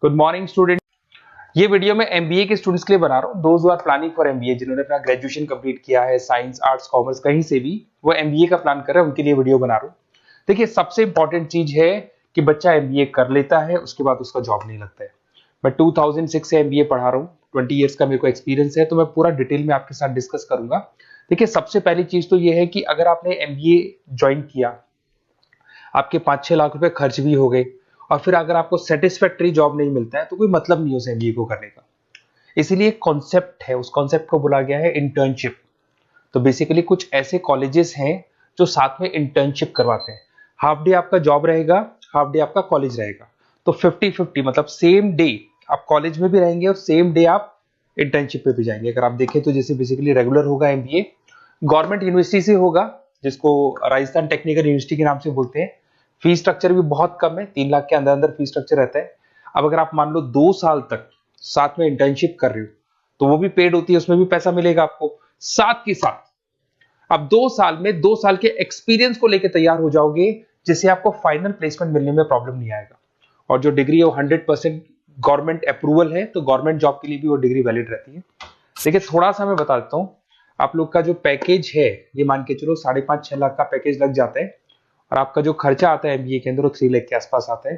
Good morning student. ये video मैं MBA के स्टूडेंट्स के लिए बना रहा हूँ। Those who are planning for MBA, जिन्होंने अपना ग्रेजुएशन कंप्लीट किया है, साइंस आर्ट्स कॉमर्स कहीं से भी वो एमबीए का प्लान कर रहे हैं, उनके लिए वीडियो बना रहा हूँ। देखिए, सबसे इंपॉर्टेंट चीज है कि बच्चा एमबीए कर लेता है, उसके बाद उसका जॉब नहीं लगता है। मैं 2006 से एमबीए पढ़ा रहा हूँ, 20 ईयर्स का मेरे को एक्सपीरियंस है, तो मैं पूरा डिटेल में आपके साथ डिस्कस करूंगा। देखिए, सबसे पहली चीज तो ये है कि अगर आपने एमबीए ज्वाइन किया, आपके 5-6 लाख रुपए खर्च भी हो गए और फिर अगर आपको सेटिस्फैक्टरी जॉब नहीं मिलता है तो कोई मतलब नहीं है उस एमबीए को करने का। इसीलिए कॉन्सेप्ट है, उस कॉन्सेप्ट को बोला गया है इंटर्नशिप। तो बेसिकली कुछ ऐसे कॉलेजेस हैं जो साथ में इंटर्नशिप करवाते हैं। हाफ डे आपका जॉब रहेगा, हाफ डे आपका कॉलेज रहेगा। तो 50-50 मतलब सेम डे आप कॉलेज में भी रहेंगे और सेम डे आप इंटर्नशिप पे भी जाएंगे। अगर आप देखें तो जैसे बेसिकली रेगुलर होगा एमबीए, गवर्नमेंट यूनिवर्सिटी से होगा, जिसको राजस्थान टेक्निकल यूनिवर्सिटी के नाम से बोलते हैं। फीस स्ट्रक्चर भी बहुत कम है, 3 लाख के अंदर अंदर फीस स्ट्रक्चर रहता है। अब अगर आप मान लो 2 साल तक साथ में इंटर्नशिप कर रहे हो तो वो भी पेड होती है, उसमें भी पैसा मिलेगा आपको। साथ के साथ अब 2 साल में 2 साल के एक्सपीरियंस को लेकर तैयार हो जाओगे, जिससे आपको फाइनल प्लेसमेंट मिलने में प्रॉब्लम नहीं आएगा। और जो डिग्री है वो 100% गवर्नमेंट अप्रूवल है, तो गवर्नमेंट जॉब के लिए भी वो डिग्री वैलिड रहती है। देखिए, थोड़ा सा मैं बता देता हूँ। आप लोग का जो पैकेज है, ये मान के चलो 5.5-6 लाख का पैकेज लग जाता है और आपका जो खर्चा आता है एमबीए के अंदर वो 3 लाख के आसपास आता है।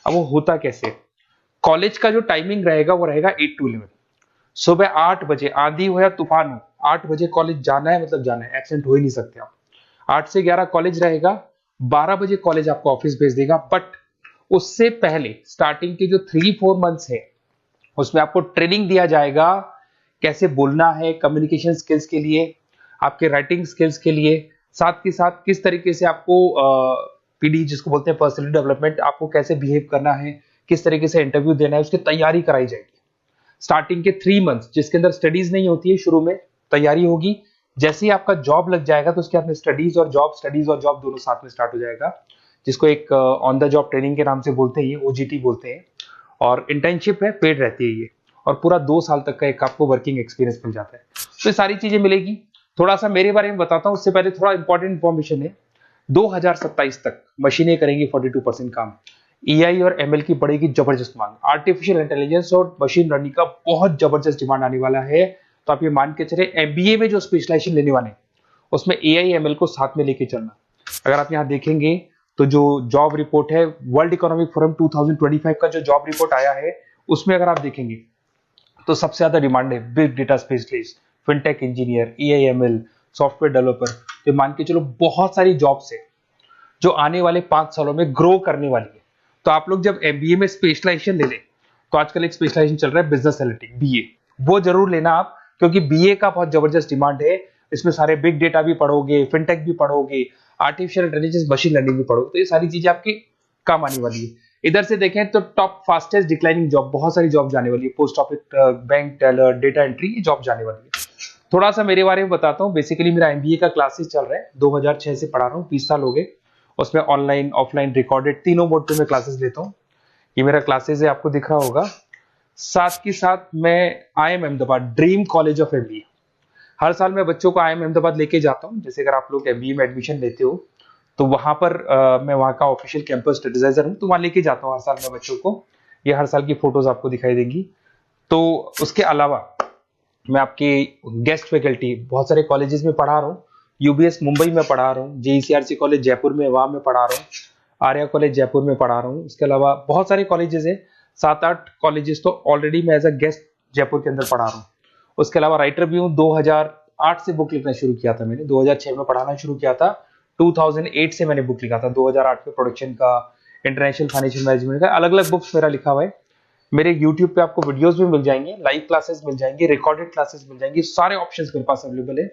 अब वो होता कैसे? कॉलेज का जो टाइमिंग रहेगा वो रहेगा 8 to 11। सुबह 8 बजे, आंधी हो या तूफान हो, 8 बजे कॉलेज जाना है, मतलब जाना है, एब्सेंट हो ही नहीं सकते आप। 8 से 11 कॉलेज रहेगा, 12 बजे कॉलेज आपको ऑफिस भेज देगा। बट उससे पहले स्टार्टिंग के जो 3-4 मंथ्स है उसमें आपको ट्रेनिंग दिया जाएगा, कैसे बोलना है, कम्युनिकेशन स्किल्स के लिए, आपके राइटिंग स्किल्स के लिए, साथ के साथ किस तरीके से आपको पीडी जिसको बोलते हैं पर्सनैलिटी डेवलपमेंट, आपको कैसे बिहेव करना है, किस तरीके से इंटरव्यू देना है, उसकी तैयारी कराई जाएगी। स्टार्टिंग के 3 मंथ्स जिसके अंदर स्टडीज नहीं होती है, शुरू में तैयारी होगी। जैसे ही आपका जॉब लग जाएगा तो उसके बाद में स्टडीज और जॉब दोनों साथ में स्टार्ट हो जाएगा, जिसको एक ऑन द जॉब ट्रेनिंग के नाम से बोलते हैं, ये ओजीटी बोलते हैं। और इंटर्नशिप है, पेड रहती है ये, और पूरा 2 साल तक का एक आपको वर्किंग एक्सपीरियंस मिल जाता है। तो ये सारी चीजें मिलेगी। थोड़ा सा मेरे बारे में बताता हूँ, उससे पहले थोड़ा इंपॉर्टेंट इंफॉर्मेशन है। 2027 तक मशीनें करेंगी 42% काम। एआई और एमएल की पड़ेगी जबरदस्त मांग। आर्टिफिशियल इंटेलिजेंस और मशीन लर्निंग का बहुत जबरदस्त डिमांड आने वाला है। तो आप ये मान के चले, एमबीए में जो स्पेशलाइजेशन लेने वाले उसमें एआई एमएल को साथ में लेके चलना। अगर आप यहाँ देखेंगे तो जो जॉब रिपोर्ट है, वर्ल्ड इकोनॉमिक फोरम 2025 का जो जॉब रिपोर्ट आया है, उसमें अगर आप देखेंगे तो सबसे ज्यादा डिमांड है big data specialist, fintech engineer, AIML, software developer. तो मान के चलो बहुत सारी जॉब्स है जो आने वाले 5 सालों में ग्रो करने वाली है। तो आप लोग जब एमबीए में स्पेशलाइजेशन ले लें, तो आजकल एक स्पेशलाइजेशन चल रहा है बिजनेस एनालिटिक्स, बीए, वो जरूर लेना आप, क्योंकि बीए का बहुत जबरदस्त डिमांड है। इसमें सारे बिग डेटा भी पढ़ोगे, फिनटेक भी पढ़ोगे, आर्टिफिशियल इंटेलिजेंस, मशीन लर्निंग भी पढ़ोगे, तो ये सारी चीजें आपकी काम आने वाली है। इधर से देखें तो टॉप फास्टेस्ट डिक्लाइनिंग जॉब, बहुत सारी जॉब जाने वाली है, post office, bank teller, data entry, ये जॉब जाने वाली है। थोड़ा सा मेरे बारे में बताता हूँ। बेसिकली मेरा एमबीए का क्लासेस चल रहा है, 2006 से पढ़ा रहा हूँ, 20 साल हो गए। उसमें ऑनलाइन, ऑफलाइन, रिकॉर्डेड, तीनों मोड पे मैं क्लासेस लेता हूँ। ये मेरा क्लासेस है, आपको दिख रहा होगा। साथ के साथ मैं IIM Ahmedabad, dream college of MBA, हर साल मैं बच्चों को IIM अहमदाबाद लेके जाता हूँ। जैसे अगर आप लोग एमबीए में एडमिशन लेते हो तो वहां पर मैं वहां का ऑफिशियल कैंपस स्टडीजाइजर हूँ, तो वहां लेके जाता हूँ हर साल मैं बच्चों को। ये हर साल की फोटोज आपको दिखाई देंगी। तो उसके अलावा मैं आपके गेस्ट फैकल्टी बहुत सारे कॉलेजेस में पढ़ा रहा हूँ। यूबीएस मुंबई में पढ़ा रहा हूँ, जेईसीआरसी कॉलेज जयपुर में, वहां में पढ़ा रहा हूँ, आर्या कॉलेज जयपुर में पढ़ा रहा हूँ। उसके अलावा बहुत सारे कॉलेजेस है, 7-8 कॉलेजेस तो ऑलरेडी मैं एज अ गेस्ट जयपुर के अंदर पढ़ा रहा हूँ। उसके अलावा राइटर भी हूँ। 2008 से बुक लिखना शुरू किया था मैंने, 2006 में पढ़ाना शुरू किया था, 2008 से मैंने बुक लिखा था। 2008 में प्रोडक्शन का, इंटरनेशनल फाइनेंशियल मैनेजमेंट का, अलग अलग बुक्स मेरा लिखा हुआ है। मेरे YouTube पे आपको वीडियोस भी मिल जाएंगे, लाइव क्लासेस मिल जाएंगे, रिकॉर्डेड क्लासेस मिल जाएंगी, सारे ऑप्शंस मेरे पास अवेलेबल है।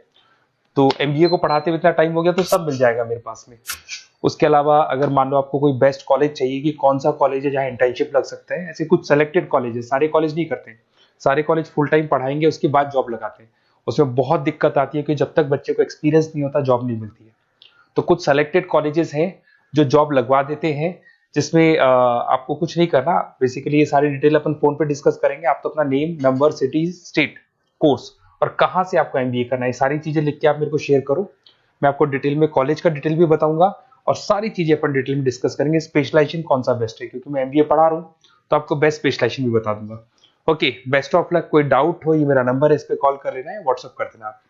तो एमबीए को पढ़ाते हुए इतना टाइम हो गया तो सब मिल जाएगा मेरे पास में। उसके अलावा अगर मान लो आपको कोई बेस्ट कॉलेज चाहिए कि कौन सा कॉलेज है जहाँ इंटर्नशिप लग सकते हैं, ऐसे कुछ सेलेक्टेड कॉलेज है, सारे कॉलेज नहीं करते, सारे कॉलेज फुल टाइम पढ़ाएंगे उसके बाद जॉब लगाते हैं। उसमें बहुत दिक्कत आती है कि जब तक बच्चे को एक्सपीरियंस नहीं होता जॉब नहीं मिलती है। तो कुछ सेलेक्टेड कॉलेजेस हैं जो जॉब लगवा देते हैं, जिसमें आपको कुछ नहीं करना। बेसिकली ये सारी डिटेल अपन फोन पे डिस्कस करेंगे। आप तो अपना name, number, city, state, course और कहाँ से आपको एमबीए करना है, सारी चीजें लिख के आप मेरे को शेयर करो। मैं आपको डिटेल में कॉलेज का डिटेल भी बताऊंगा और सारी चीजें अपन डिटेल में डिस्कस करेंगे। स्पेशलाइजेशन कौन सा बेस्ट है, क्योंकि मैं एमबीए पढ़ा रहा हूँ तो आपको बेस्ट स्पेशलाइजेशन भी बता दूंगा। Okay, best of luck. कोई डाउट हो, ये मेरा नंबर है, इस पे कॉल कर लेना है, व्हाट्सअप कर देना आप।